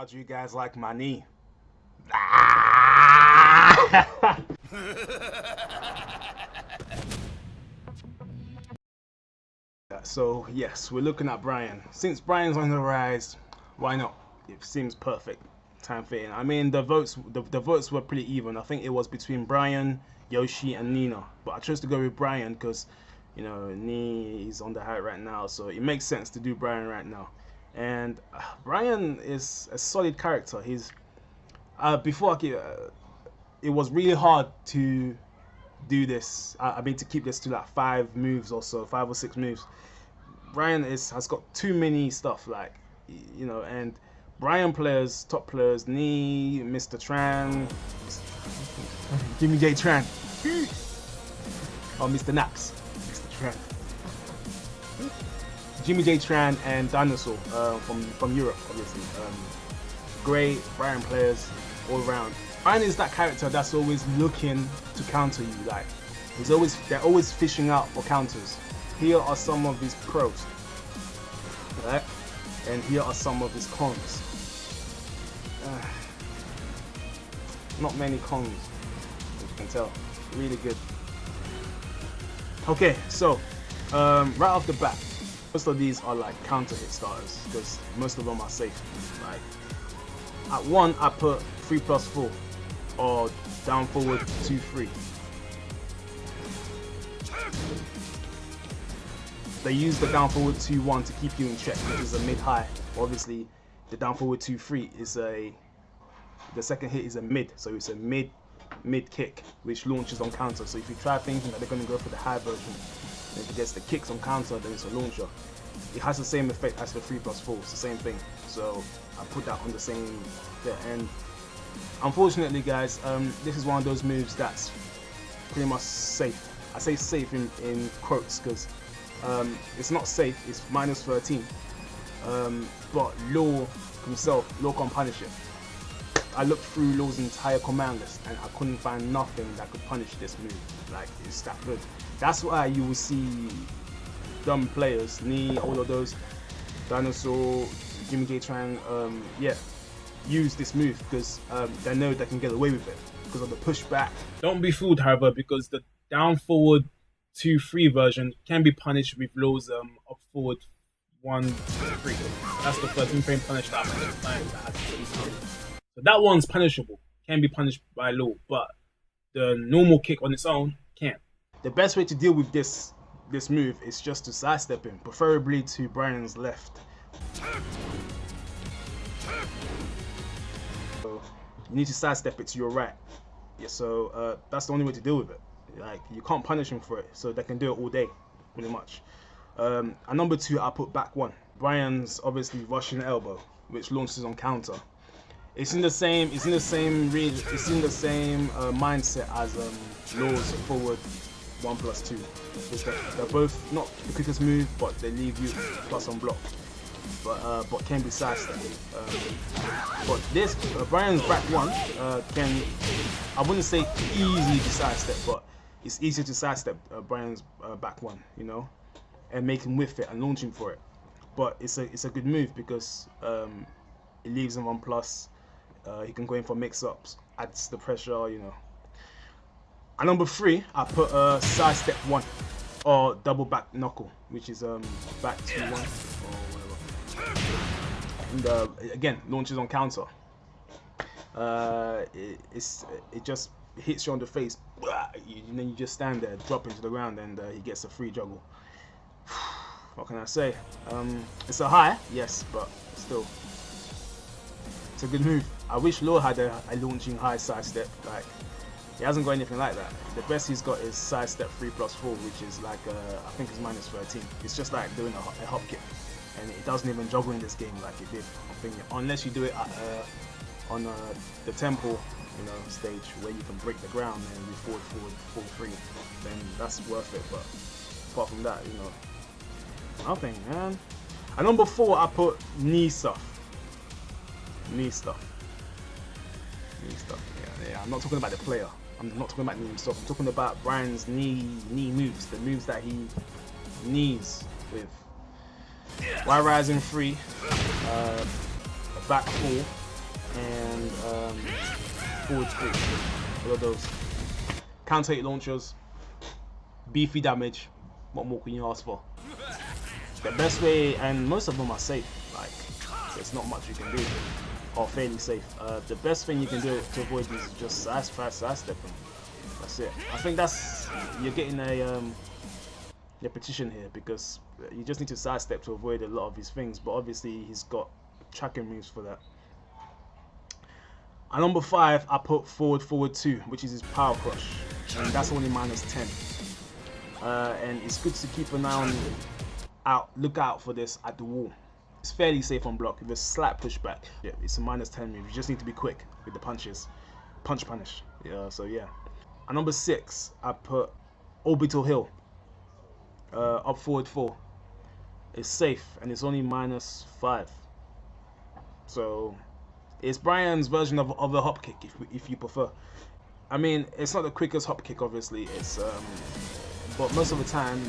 How do you guys like my knee? So yes, we're looking at Bryan. Since Bryan's on the rise, why not? It seems perfect. Time fitting. I mean, the votes were pretty even. I think it was between Bryan, Yoshi, and Nina. But I chose to go with Bryan because, you know, Nee is on the high right now, so it makes sense to do Bryan right now. And Bryan is a solid character. He's it was really hard to do this. I mean, to keep this to like 5 moves or so, 5 or 6 moves. Bryan has got too many stuff, like, you know, and Bryan players, top players, Nee, Mr. Tran, Jimmy J Tran, or Mr. Nax, Mr. Tran, Jimmy J Tran, and Dinosaur from Europe, obviously. Great Bryan players all around. Bryan is that character that's always looking to counter you. Like, they're always fishing out for counters. Here are some of his pros, right? And here are some of his cons. Not many cons, as you can tell. Really good. Okay, so right off the bat, most of these are like counter hit starters because most of them are safe. Like at 1, I put 3+4 or down forward 2-3. They use the down forward 2-1 to keep you in check, which is a mid-high. Obviously, the down forward 2-3 is the second hit is a mid, so it's a mid kick which launches on counter. So if you try thinking that they're going to go for the high version, and if it gets the kicks on counter, then it's a launcher. It has the same effect as the 3+4. It's the same thing. So I put that on the same there. And unfortunately, guys, this is one of those moves that's pretty much safe. I say safe in quotes because it's not safe. It's -13. But Law himself, Law can't punish it. I looked through Law's entire command list and I couldn't find nothing that could punish this move. Like, it's that good. That's why you will see dumb players, Nee, all of those, Dinosaur, Jimmy J Tran, yeah, use this move because they know they can get away with it because of the pushback. Don't be fooled, however, because the down forward 2-3 version can be punished with Law's up forward 1-3. That's the 13 frame punish that so that one's punishable, can be punished by Law, but the normal kick on its own can't. The best way to deal with this move is just to sidestep him, preferably to Bryan's left. So you need to sidestep it to your right. Yeah, so that's the only way to deal with it. Like, you can't punish him for it, so they can do it all day, pretty much. And number 2, I put back 1. Bryan's obviously Russian elbow, which launches on counter. It's in the same mindset as Law's forward 1+2. They're both not the quickest move, but they leave you plus on block. But can be sidestepped. But this Bryan's back 1 can, I wouldn't say easily be sidestepped, but it's easier to sidestep Bryan's back 1, you know, and make him whiff it and launch him for it. But it's a good move because it leaves him on plus. He can go in for mix-ups, adds the pressure, you know. At number 3, I put sidestep 1 or double back knuckle, which is back 2-1 or whatever. And again, launches on counter. It just hits you on the face, and then you just stand there, drop into the ground, and he gets a free juggle. What can I say? It's a high, yes, but still, it's a good move. I wish Law had a launching high sidestep. Like, he hasn't got anything like that. The best he's got is sidestep 3+4, which is like I think it's -13. It's just like doing a hop kick, and it doesn't even juggle in this game like it did. I think unless you do it on the temple, you know, stage where you can break the ground and you forward, fall free, then that's worth it. But apart from that, you know, nothing, man. At number 4, I put knee stuff. Yeah. I'm not talking about the player. I'm not talking about knee stuff. I'm talking about Bryan's knee moves, the moves that he knees with. Y rising 3, back 4, and forward squeeze. All of those. Counter hit launchers, beefy damage. What more can you ask for? The best way, and most of them are safe. Like, there's not much you can do, or fairly safe. The best thing you can do to avoid these is just sidestep them. That's it. I think that's, you're getting a repetition here, because you just need to sidestep to avoid a lot of his things. But obviously he's got tracking moves for that. At number 5, I put forward 2, which is his power crush, and that's only -10. And it's good to keep an eye on, look out for this at the wall. It's fairly safe on block. With a slight pushback, yeah, it's a -10 move. You just need to be quick with the punches, punish. Yeah, so yeah. At number 6, I put orbital hill, up forward 4. It's safe and it's only -5. So it's Bryan's version of a hop kick, if you prefer. I mean, it's not the quickest hop kick, obviously. It's but most of the time,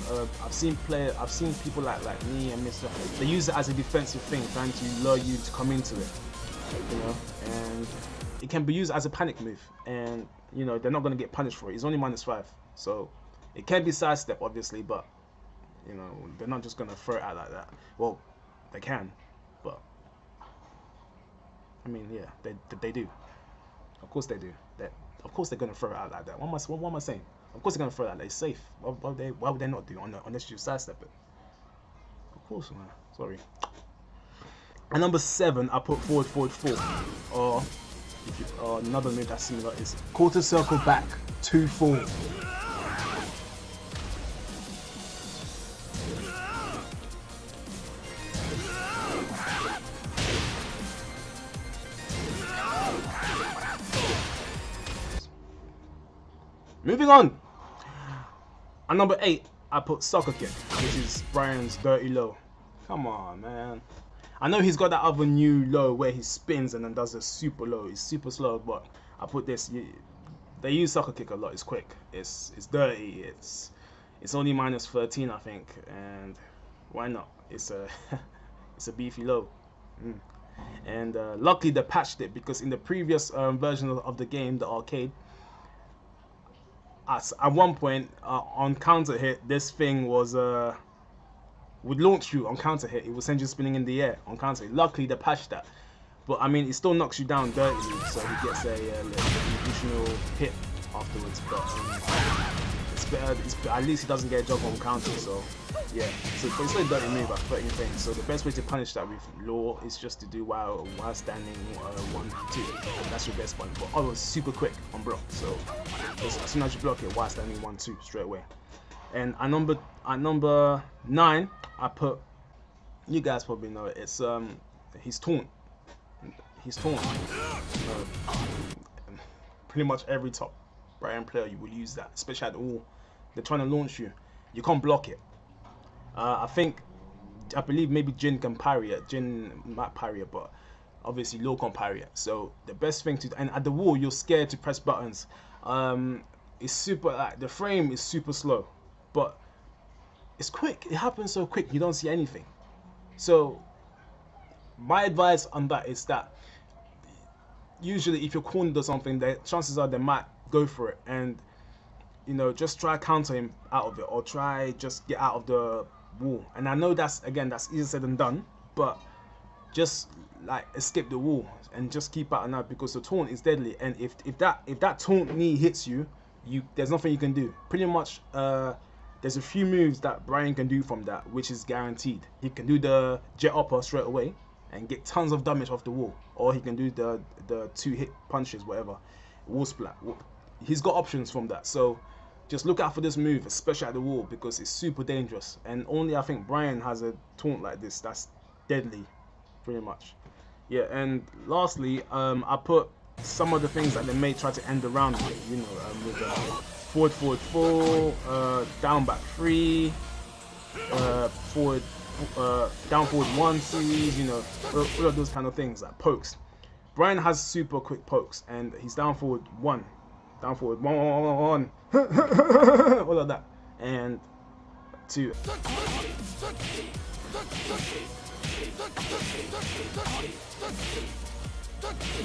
I've seen people like me and Mr. They use it as a defensive thing, trying to lure you to come into it, you know. And it can be used as a panic move, and you know they're not going to get punished for it. It's only -5, so it can be sidestep, obviously, but you know they're not just going to throw it out like that. Well, they can, but I mean, yeah, they do. Of course they do. Of course they're going to throw it out like that. What am I saying? Of course they're going to throw it out. It's safe. Why would they not do unless you sidestep it? Of course, man. Sorry. At number 7, I put forward 4. Or another move that's similar is quarter circle back 2 forward. Moving on. At number 8, I put soccer kick, which is Bryan's dirty low. Come on, man. I know he's got that other new low where he spins and then does a super low. It's super slow, but I put this. They use soccer kick a lot. It's quick. It's dirty. It's only -13, I think, and why not? It's a it's a beefy low. And luckily they patched it, because in the previous version of the game, the arcade, at one point on counter hit, this thing was would launch you on counter hit. It would send you spinning in the air on counter hit. Luckily they patched that, but I mean it still knocks you down dirtily, so he gets a additional hit afterwards. But it's better. At least he doesn't get a jog on counter. So yeah, so but it's not a dirty move at 13 frames. So the best way to punish that with law is just to do while standing 1-2. That's your best one. But I was super quick on block, so as soon as you block it, while standing 1-2 straight away. And at number 9, I put, you guys probably know it. It's his taunt. His taunt. Pretty much every top Bryan player you will use that, especially at the wall. They're trying to launch you. You can't block it. I believe maybe Jin can parry it. Jin might parry it, but obviously Low can't parry it. So the best thing to, and at the wall you're scared to press buttons. It's super, like the frame is super slow, but it's quick. It happens so quick, you don't see anything. So my advice on that is that usually if you're cornered or something, the chances are they might go for it, and you know, just try counter him out of it, or try just get out of the wall. And I know that's easier said than done, but just like escape the wall and just keep out of that, because the taunt is deadly. And if that taunt knee hits you, there's nothing you can do. Pretty much there's a few moves that Bryan can do from that, which is guaranteed. He can do the jet upper straight away and get tons of damage off the wall, or he can do the 2-hit punches, whatever, wall splat. He's got options from that, so just look out for this move, especially at the wall, because it's super dangerous. And only I think Bryan has a taunt like this that's deadly, pretty much. Yeah, and lastly, I put some of the things that they may try to end around with, you know, with forward 4, down back 3, forward down forward 1 series, you know, all of those kind of things, like pokes. Bryan has super quick pokes, and he's down forward 1, all of that, and 2.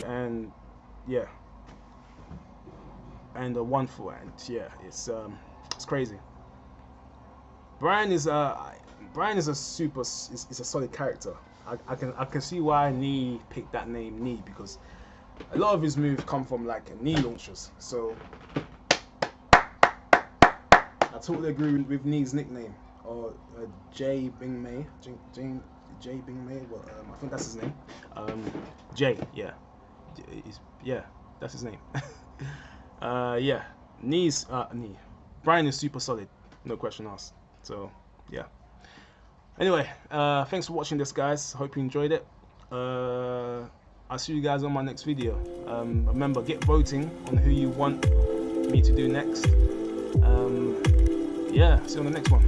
and yeah, and a 1-4, and yeah, it's crazy. Bryan is a super, is a solid character. I can see why Nee picked that name Nee, because a lot of his moves come from like knee launchers. So I totally agree with Nee's nickname, or Jay Bing Mei. Jay Bing Mei. Well, I think that's his name. Jay, yeah, yeah, that's his name. Yeah, Knee. Bryan is super solid, no question asked. So yeah. Anyway, thanks for watching this, guys. Hope you enjoyed it. I'll see you guys on my next video. Remember, get voting on who you want me to do next. Yeah, see you on the next one.